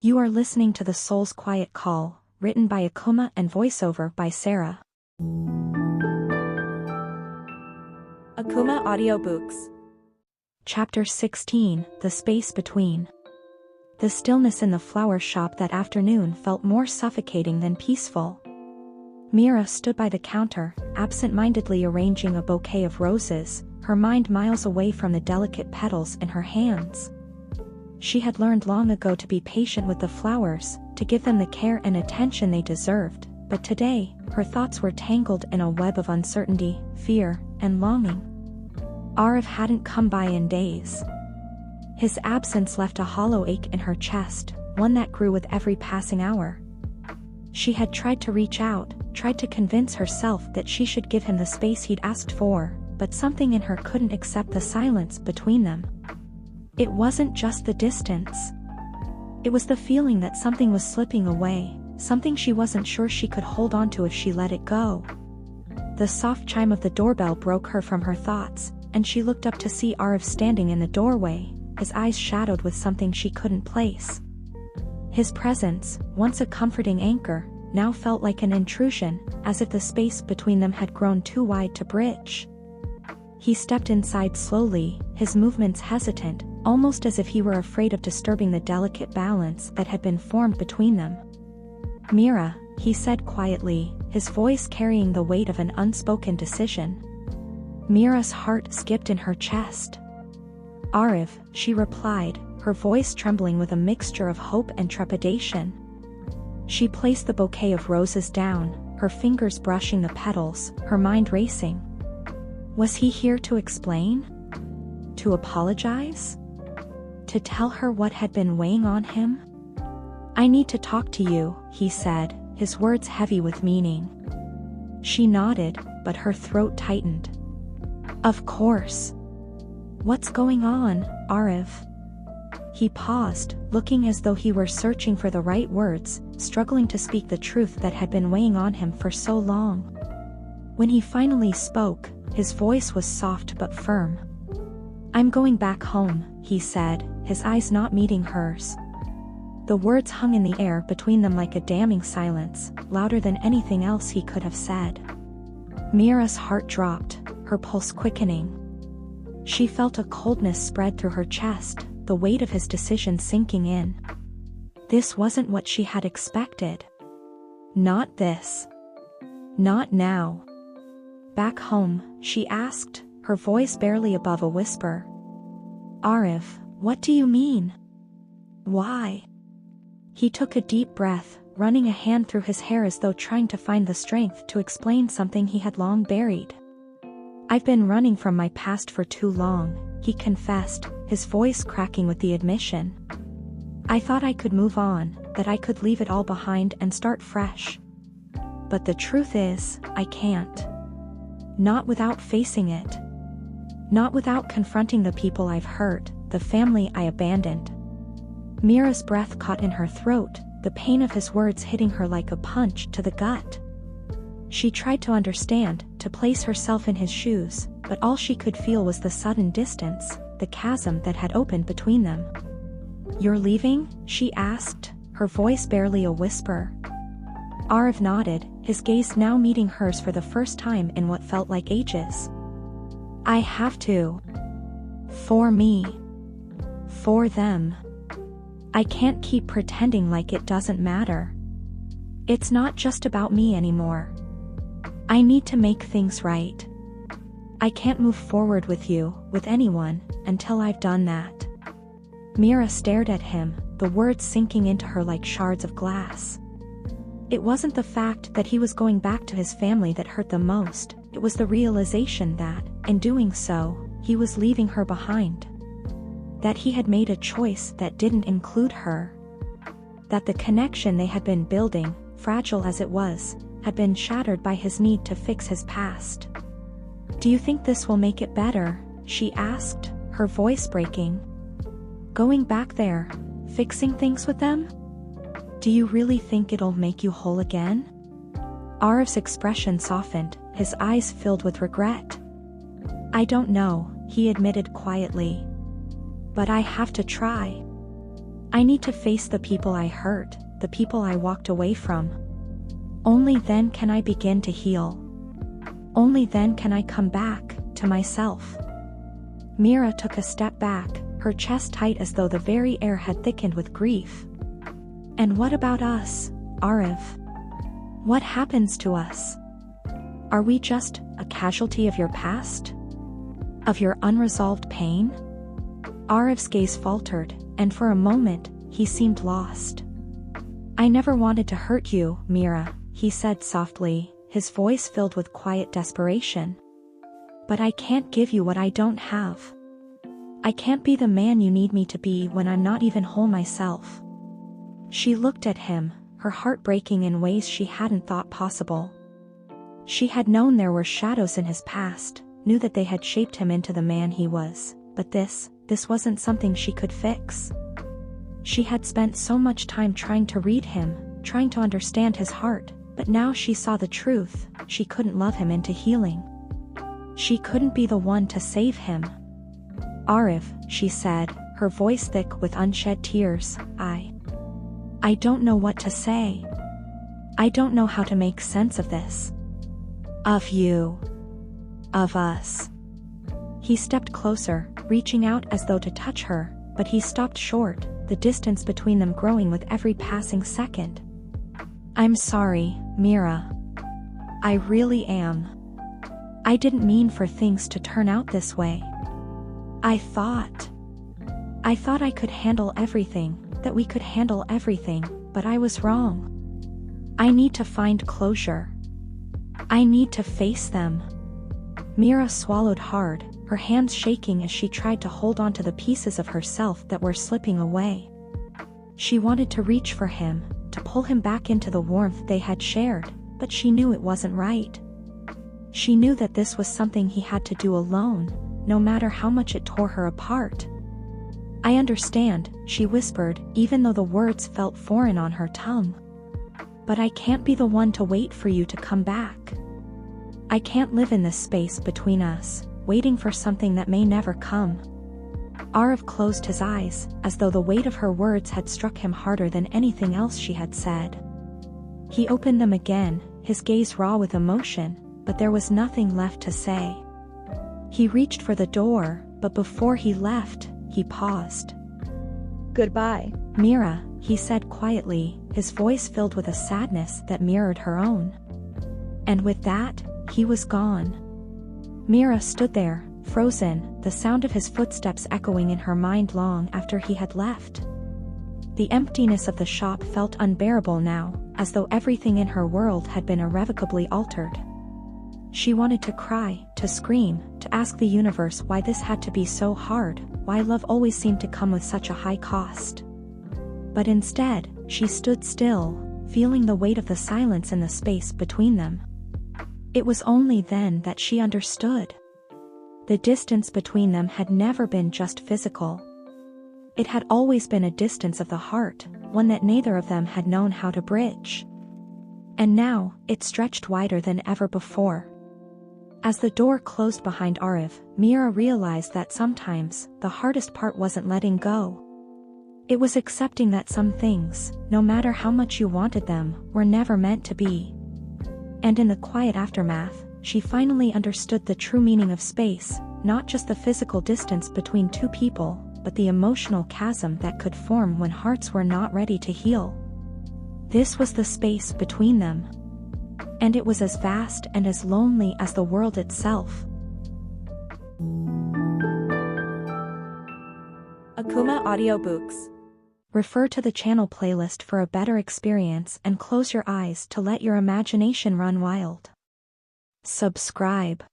You are listening to The Soul's Quiet Call, written by Akumah and voiceover by Sara. Akumah Audiobooks. Chapter 16, The Space Between. The stillness in the flower shop that afternoon felt more suffocating than peaceful. Meera stood by the counter, absent-mindedly arranging a bouquet of roses, her mind miles away from the delicate petals in her hands. She had learned long ago to be patient with the flowers, to give them the care and attention they deserved, but today, her thoughts were tangled in a web of uncertainty, fear, and longing. Aarav hadn't come by in days. His absence left a hollow ache in her chest, one that grew with every passing hour. She had tried to reach out, tried to convince herself that she should give him the space he'd asked for, but something in her couldn't accept the silence between them. It wasn't just the distance. It was the feeling that something was slipping away, something she wasn't sure she could hold on to if she let it go. The soft chime of the doorbell broke her from her thoughts, and she looked up to see Aarav standing in the doorway, his eyes shadowed with something she couldn't place. His presence, once a comforting anchor, now felt like an intrusion, as if the space between them had grown too wide to bridge. He stepped inside slowly, his movements hesitant, almost as if he were afraid of disturbing the delicate balance that had been formed between them. "Meera," he said quietly, his voice carrying the weight of an unspoken decision. Meera's heart skipped in her chest. "Aarav," she replied, her voice trembling with a mixture of hope and trepidation. She placed the bouquet of roses down, her fingers brushing the petals, her mind racing. Was he here to explain? To apologize? To tell her what had been weighing on him? "I need to talk to you," he said, his words heavy with meaning. She nodded, but her throat tightened. "Of course. What's going on, Aarav?" He paused, looking as though he were searching for the right words, struggling to speak the truth that had been weighing on him for so long. When he finally spoke, his voice was soft but firm. "I'm going back home," he said, his eyes not meeting hers. The words hung in the air between them like a damning silence, louder than anything else he could have said. Meera's heart dropped, her pulse quickening. She felt a coldness spread through her chest, the weight of his decision sinking in. This wasn't what she had expected. Not this. Not now. "Back home?" she asked, her voice barely above a whisper. "Aarav, what do you mean? Why?" He took a deep breath, running a hand through his hair as though trying to find the strength to explain something he had long buried. "I've been running from my past for too long," he confessed, his voice cracking with the admission. "I thought I could move on, that I could leave it all behind and start fresh. But the truth is, I can't. Not without facing it. Not without confronting the people I've hurt, the family I abandoned." Meera's breath caught in her throat, the pain of his words hitting her like a punch to the gut. She tried to understand, to place herself in his shoes, but all she could feel was the sudden distance, the chasm that had opened between them. "You're leaving?" she asked, her voice barely a whisper. Aarav nodded, his gaze now meeting hers for the first time in what felt like ages. "I have to. For me. For them. I can't keep pretending like it doesn't matter. It's not just about me anymore. I need to make things right. I can't move forward with you, with anyone, until I've done that." Meera stared at him, the words sinking into her like shards of glass. It wasn't the fact that he was going back to his family that hurt the most, it was the realization that, in doing so, he was leaving her behind. That he had made a choice that didn't include her. That the connection they had been building, fragile as it was, had been shattered by his need to fix his past. "Do you think this will make it better?" she asked, her voice breaking. "Going back there, fixing things with them? Do you really think it'll make you whole again?" Aarav's expression softened, his eyes filled with regret. "I don't know," he admitted quietly. "But I have to try. I need to face the people I hurt, the people I walked away from. Only then can I begin to heal. Only then can I come back to myself. Meera took a step back, her chest tight as though the very air had thickened with grief. And what about us, Aarav? What happens to us? Are we just a casualty of your past? Of your unresolved pain? Aarav's gaze faltered, and for a moment, he seemed lost. I never wanted to hurt you, Meera, he said softly, his voice filled with quiet desperation. But I can't give you what I don't have. I can't be the man you need me to be when I'm not even whole myself. She looked at him, her heart breaking in ways she hadn't thought possible. She had known there were shadows in his past, knew that they had shaped him into the man he was, but this wasn't something she could fix. She had spent so much time trying to read him, trying to understand his heart, but now she saw the truth, she couldn't love him into healing. She couldn't be the one to save him. Aarav, she said, her voice thick with unshed tears, I don't know what to say. I don't know how to make sense of this. Of you. Of us. He stepped closer, reaching out as though to touch her, but he stopped short, the distance between them growing with every passing second. I'm sorry, Meera. I really am. I didn't mean for things to turn out this way. I thought I could handle everything, that we could handle everything, but I was wrong. I need to find closure. I need to face them. Meera swallowed hard, her hands shaking as she tried to hold on to the pieces of herself that were slipping away. She wanted to reach for him, to pull him back into the warmth they had shared, but she knew it wasn't right. She knew that this was something he had to do alone, no matter how much it tore her apart. I understand, she whispered, even though the words felt foreign on her tongue. But I can't be the one to wait for you to come back. I can't live in this space between us, waiting for something that may never come. Aarav closed his eyes, as though the weight of her words had struck him harder than anything else she had said. He opened them again, his gaze raw with emotion, but there was nothing left to say. He reached for the door, but before he left, he paused. Goodbye, Meera, he said quietly, his voice filled with a sadness that mirrored her own. And with that, he was gone. Meera stood there, frozen, the sound of his footsteps echoing in her mind long after he had left. The emptiness of the shop felt unbearable now, as though everything in her world had been irrevocably altered. She wanted to cry, to scream, to ask the universe why this had to be so hard, why love always seemed to come with such a high cost. But instead, she stood still, feeling the weight of the silence in the space between them. It was only then that she understood. The distance between them had never been just physical. It had always been a distance of the heart, one that neither of them had known how to bridge. And now, it stretched wider than ever before. As the door closed behind Aarav, Meera realized that sometimes, the hardest part wasn't letting go. It was accepting that some things, no matter how much you wanted them, were never meant to be. And in the quiet aftermath, she finally understood the true meaning of space, not just the physical distance between two people, but the emotional chasm that could form when hearts were not ready to heal. This was the space between them. And it was as vast and as lonely as the world itself. Akumah Audiobooks. Refer to the channel playlist for a better experience and close your eyes to let your imagination run wild. Subscribe.